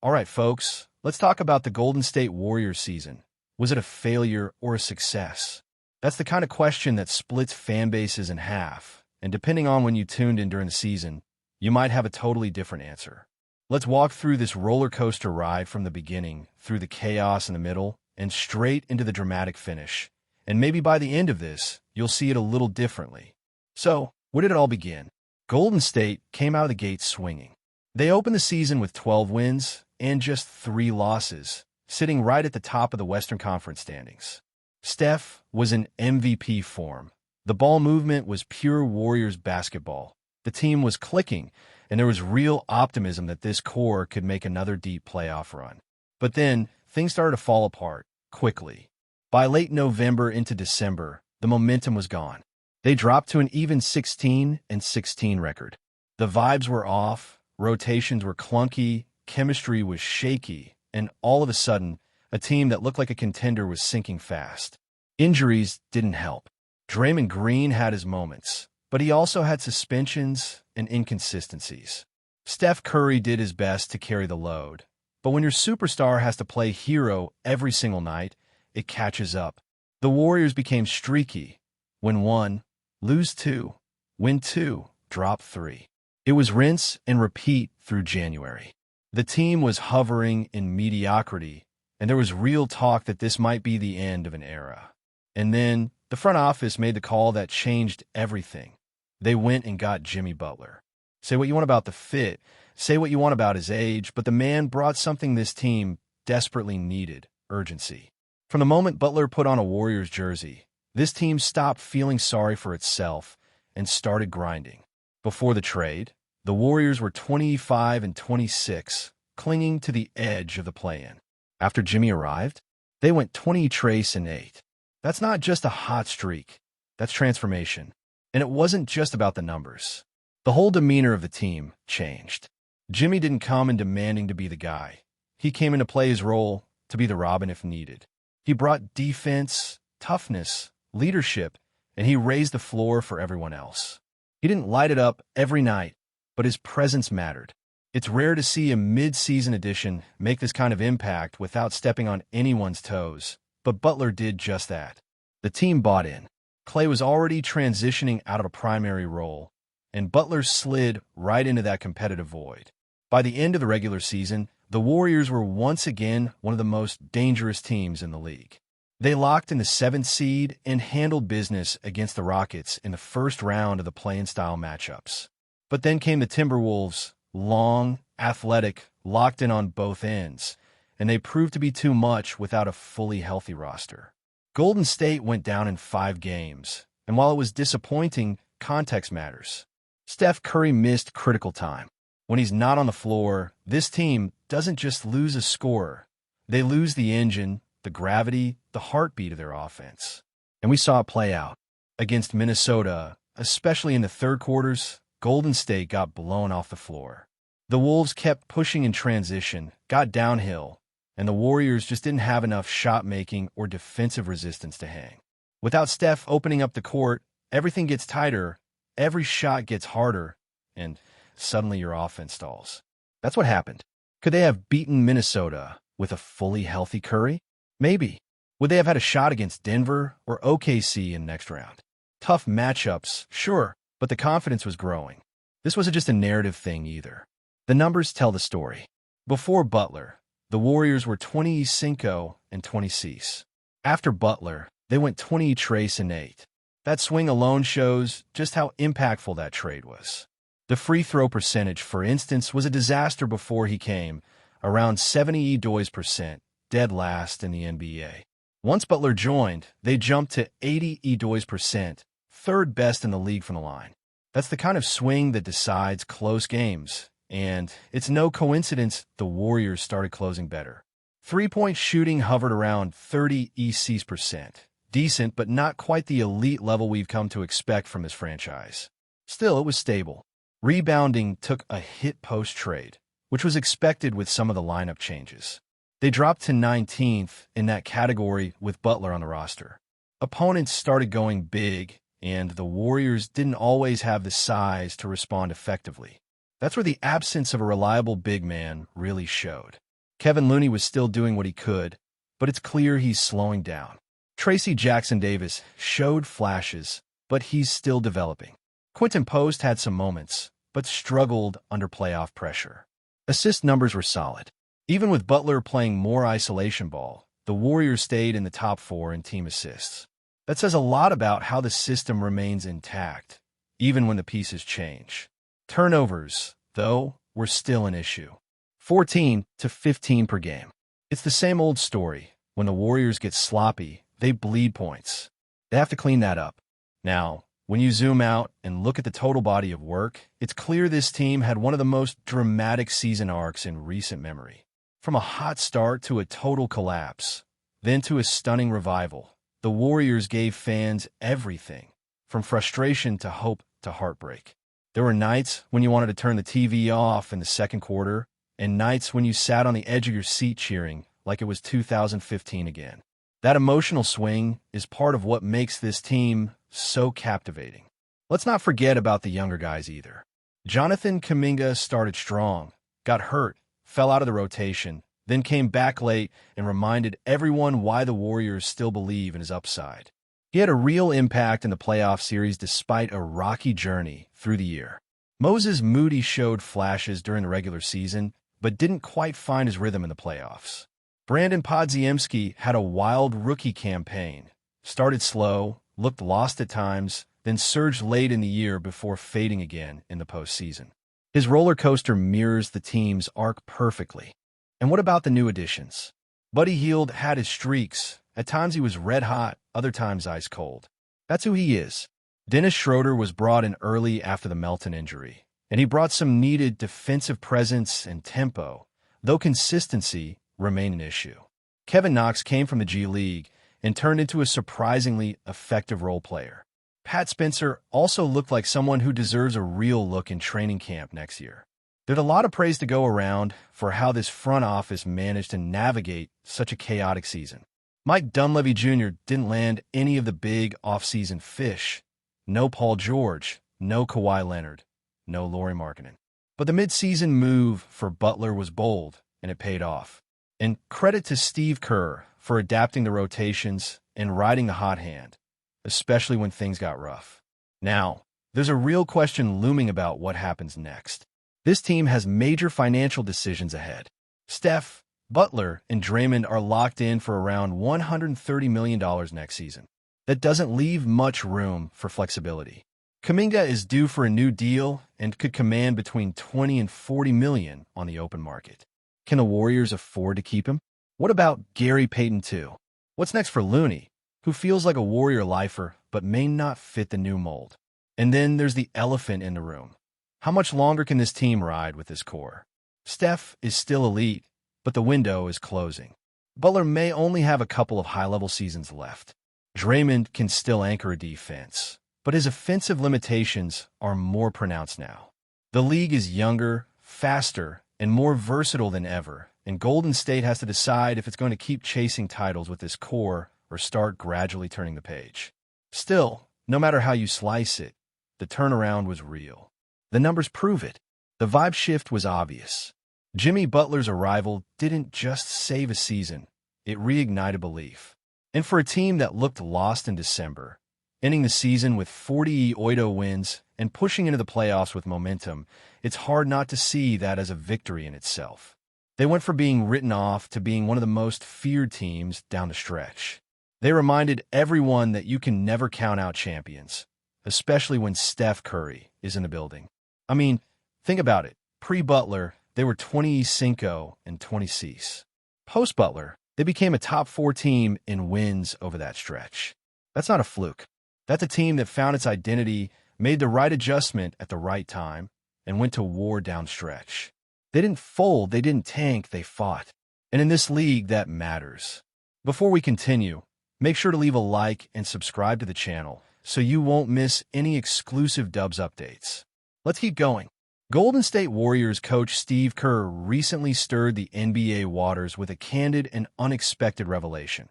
All right, folks, let's talk about the Golden State Warriors season. Was it a failure or a success? That's the kind of question that splits fan bases in half, and depending on when you tuned in during the season, you might have a totally different answer. Let's walk through this roller coaster ride from the beginning, through the chaos in the middle, and straight into the dramatic finish. And maybe by the end of this, you'll see it a little differently. So, where did it all begin? Golden State came out of the gate swinging. They opened the season with 12 wins and just 3 losses, sitting right at the top of the Western Conference standings. Steph was in MVP form. The ball movement was pure Warriors basketball. The team was clicking, and there was real optimism that this core could make another deep playoff run. But then, things started to fall apart quickly. By late November into December, the momentum was gone. They dropped to an even 16-16 record. The vibes were off, rotations were clunky, chemistry was shaky, and all of a sudden, a team that looked like a contender was sinking fast. Injuries didn't help. Draymond Green had his moments, but he also had suspensions and inconsistencies. Steph Curry did his best to carry the load, but when your superstar has to play hero every single night, it catches up. The Warriors became streaky. Win 1, lose 2, win 2, drop 3. It was rinse and repeat through January. The team was hovering in mediocrity, and there was real talk that this might be the end of an era. And then the front office made the call that changed everything. They went and got Jimmy Butler. Say what you want about the fit, say what you want about his age, but the man brought something this team desperately needed: urgency. From the moment Butler put on a Warriors jersey, this team stopped feeling sorry for itself and started grinding. Before the trade, the Warriors were 25-26, clinging to the edge of the play-in. After Jimmy arrived, they went 20-8. That's not just a hot streak. That's transformation. And it wasn't just about the numbers. The whole demeanor of the team changed. Jimmy didn't come in demanding to be the guy. He came in to play his role, to be the Robin if needed. He brought defense, toughness, leadership, and he raised the floor for everyone else. He didn't light it up every night, but his presence mattered. It's rare to see a mid-season addition make this kind of impact without stepping on anyone's toes, but Butler did just that. The team bought in. Clay was already transitioning out of a primary role, and Butler slid right into that competitive void. By the end of the regular season, the Warriors were once again one of the most dangerous teams in the league. They locked in the 7th seed and handled business against the Rockets in the first round of the play-in style matchups. But then came the Timberwolves, long, athletic, locked in on both ends, and they proved to be too much without a fully healthy roster. Golden State went down in 5 games, and while it was disappointing, context matters. Steph Curry missed critical time. When he's not on the floor, this team doesn't just lose a scorer. They lose the engine, the gravity, the heartbeat of their offense. And we saw it play out. Against Minnesota, especially in the third quarters, Golden State got blown off the floor. The Wolves kept pushing in transition, got downhill, and the Warriors just didn't have enough shot-making or defensive resistance to hang. Without Steph opening up the court, everything gets tighter, every shot gets harder, and suddenly your offense stalls. That's what happened. Could they have beaten Minnesota with a fully healthy Curry? Maybe. Would they have had a shot against Denver or OKC in the next round? Tough matchups, sure, but the confidence was growing. This wasn't just a narrative thing either. The numbers tell the story. Before Butler, the Warriors were 25-26. After Butler, they went 20-8. That swing alone shows just how impactful that trade was. The free throw percentage, for instance, was a disaster before he came, around 70%, dead last in the NBA. Once Butler joined, they jumped to 80%, third best in the league from the line. That's the kind of swing that decides close games. And it's no coincidence the Warriors started closing better. Three-point shooting hovered around 30%. Decent, but not quite the elite level we've come to expect from this franchise. Still, it was stable. Rebounding took a hit post-trade, which was expected with some of the lineup changes. They dropped to 19th in that category with Butler on the roster. Opponents started going big, and the Warriors didn't always have the size to respond effectively. That's where the absence of a reliable big man really showed. Kevin Looney was still doing what he could, but it's clear he's slowing down. Tracy Jackson-Davis showed flashes, but he's still developing. Quentin Post had some moments, but struggled under playoff pressure. Assist numbers were solid. Even with Butler playing more isolation ball, the Warriors stayed in the top 4 in team assists. That says a lot about how the system remains intact, even when the pieces change. Turnovers, though, were still an issue. 14 to 15 per game. It's the same old story. When the Warriors get sloppy, they bleed points. They have to clean that up. Now, when you zoom out and look at the total body of work, it's clear this team had one of the most dramatic season arcs in recent memory. From a hot start to a total collapse, then to a stunning revival, the Warriors gave fans everything, from frustration to hope to heartbreak. There were nights when you wanted to turn the TV off in the second quarter, and nights when you sat on the edge of your seat cheering like it was 2015 again. That emotional swing is part of what makes this team so captivating. Let's not forget about the younger guys either. Jonathan Kuminga started strong, got hurt, fell out of the rotation, then came back late and reminded everyone why the Warriors still believe in his upside. He had a real impact in the playoff series despite a rocky journey through the year. Moses Moody showed flashes during the regular season, but didn't quite find his rhythm in the playoffs. Brandon Podziemski had a wild rookie campaign, started slow, looked lost at times, then surged late in the year before fading again in the postseason. His roller coaster mirrors the team's arc perfectly. And what about the new additions? Buddy Hield had his streaks. At times he was red hot, other times ice cold. That's who he is. Dennis Schroeder was brought in early after the Melton injury, and he brought some needed defensive presence and tempo, though consistency remained an issue. Kevin Knox came from the G League and turned into a surprisingly effective role player. Pat Spencer also looked like someone who deserves a real look in training camp next year. There's a lot of praise to go around for how this front office managed to navigate such a chaotic season. Mike Dunleavy Jr. didn't land any of the big offseason fish. No Paul George, no Kawhi Leonard, no Lauri Markkanen. But the midseason move for Butler was bold, and it paid off. And credit to Steve Kerr for adapting the rotations and riding the hot hand, especially when things got rough. Now, there's a real question looming about what happens next. This team has major financial decisions ahead. Steph, Butler, and Draymond are locked in for around $130 million next season. That doesn't leave much room for flexibility. Kuminga is due for a new deal and could command between $20 and $40 million on the open market. Can the Warriors afford to keep him? What about Gary Payton II? What's next for Looney, who feels like a Warrior lifer but may not fit the new mold? And then there's the elephant in the room. How much longer can this team ride with this core? Steph is still elite, but the window is closing. Butler may only have a couple of high-level seasons left. Draymond can still anchor a defense, but his offensive limitations are more pronounced now. The league is younger, faster, and more versatile than ever, and Golden State has to decide if it's going to keep chasing titles with this core or start gradually turning the page. Still, no matter how you slice it, the turnaround was real. The numbers prove it. The vibe shift was obvious. Jimmy Butler's arrival didn't just save a season, it reignited belief. And for a team that looked lost in December, ending the season with 40 Oito wins and pushing into the playoffs with momentum, it's hard not to see that as a victory in itself. They went from being written off to being one of the most feared teams down the stretch. They reminded everyone that you can never count out champions, especially when Steph Curry is in the building. I mean, think about it. Pre-Butler, they were 25 and 26. Post-Butler, they became a top 4 team in wins over that stretch. That's not a fluke. That's a team that found its identity, made the right adjustment at the right time, and went to war downstretch. They didn't fold, they didn't tank, they fought. And in this league, that matters. Before we continue, make sure to leave a like and subscribe to the channel so you won't miss any exclusive Dubs updates. Let's keep going. Golden State Warriors coach Steve Kerr recently stirred the NBA waters with a candid and unexpected revelation.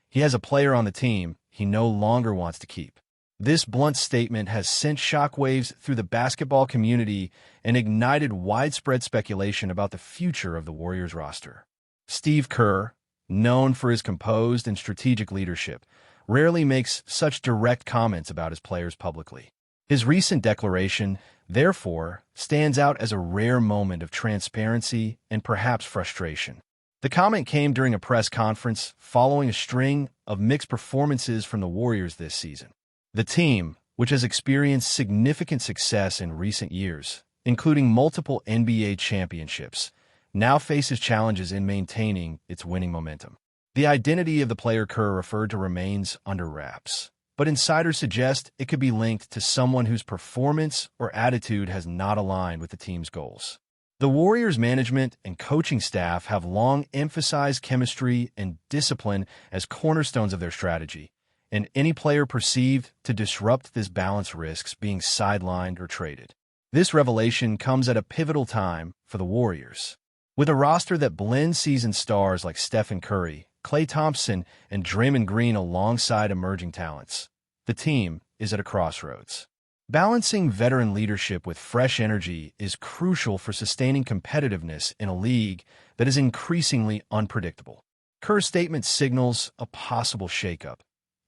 He has a player on the team he no longer wants to keep. This blunt statement has sent shockwaves through the basketball community and ignited widespread speculation about the future of the Warriors roster. Steve Kerr, known for his composed and strategic leadership, rarely makes such direct comments about his players publicly. His recent declaration, therefore, stands out as a rare moment of transparency and perhaps frustration. The comment came during a press conference following a string of mixed performances from the Warriors this season. The team, which has experienced significant success in recent years, including multiple NBA championships, now faces challenges in maintaining its winning momentum. The identity of the player Kerr referred to remains under wraps, but insiders suggest it could be linked to someone whose performance or attitude has not aligned with the team's goals. The Warriors' management and coaching staff have long emphasized chemistry and discipline as cornerstones of their strategy, and any player perceived to disrupt this balance risks being sidelined or traded. This revelation comes at a pivotal time for the Warriors. With a roster that blends seasoned stars like Stephen Curry, Klay Thompson, and Draymond Green alongside emerging talents, the team is at a crossroads. Balancing veteran leadership with fresh energy is crucial for sustaining competitiveness in a league that is increasingly unpredictable. Kerr's statement signals a possible shakeup,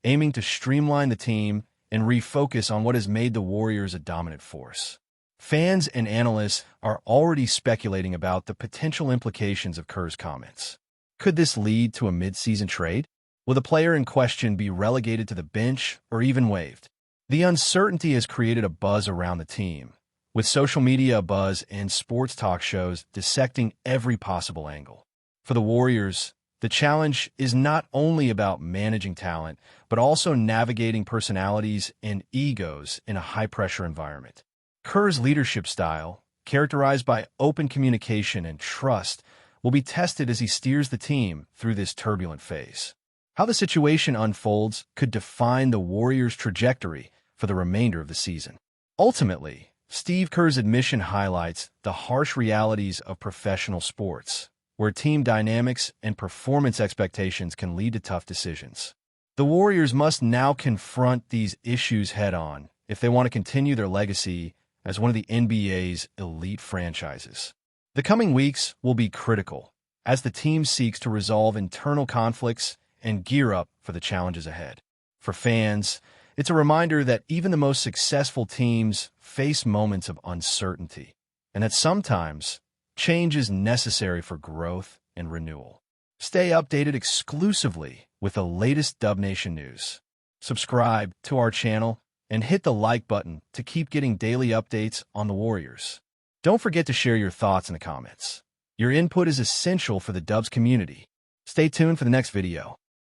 aiming to streamline the team and refocus on what has made the Warriors a dominant force. Fans and analysts are already speculating about the potential implications of Kerr's comments. Could this lead to a mid-season trade? Will the player in question be relegated to the bench or even waived? The uncertainty has created a buzz around the team, with social media abuzz and sports talk shows dissecting every possible angle. For the Warriors, the challenge is not only about managing talent, but also navigating personalities and egos in a high-pressure environment. Kerr's leadership style, characterized by open communication and trust, will be tested as he steers the team through this turbulent phase. How the situation unfolds could define the Warriors' trajectory for the remainder of the season. Ultimately, Steve Kerr's admission highlights the harsh realities of professional sports, where team dynamics and performance expectations can lead to tough decisions. The Warriors must now confront these issues head-on if they want to continue their legacy as one of the NBA's elite franchises. The coming weeks will be critical as the team seeks to resolve internal conflicts and gear up for the challenges ahead. For fans, it's a reminder that even the most successful teams face moments of uncertainty, and that sometimes change is necessary for growth and renewal. Stay updated exclusively with the latest Dub Nation news. Subscribe to our channel and hit the like button to keep getting daily updates on the Warriors. Don't forget to share your thoughts in the comments. Your input is essential for the Dubs community. Stay tuned for the next video.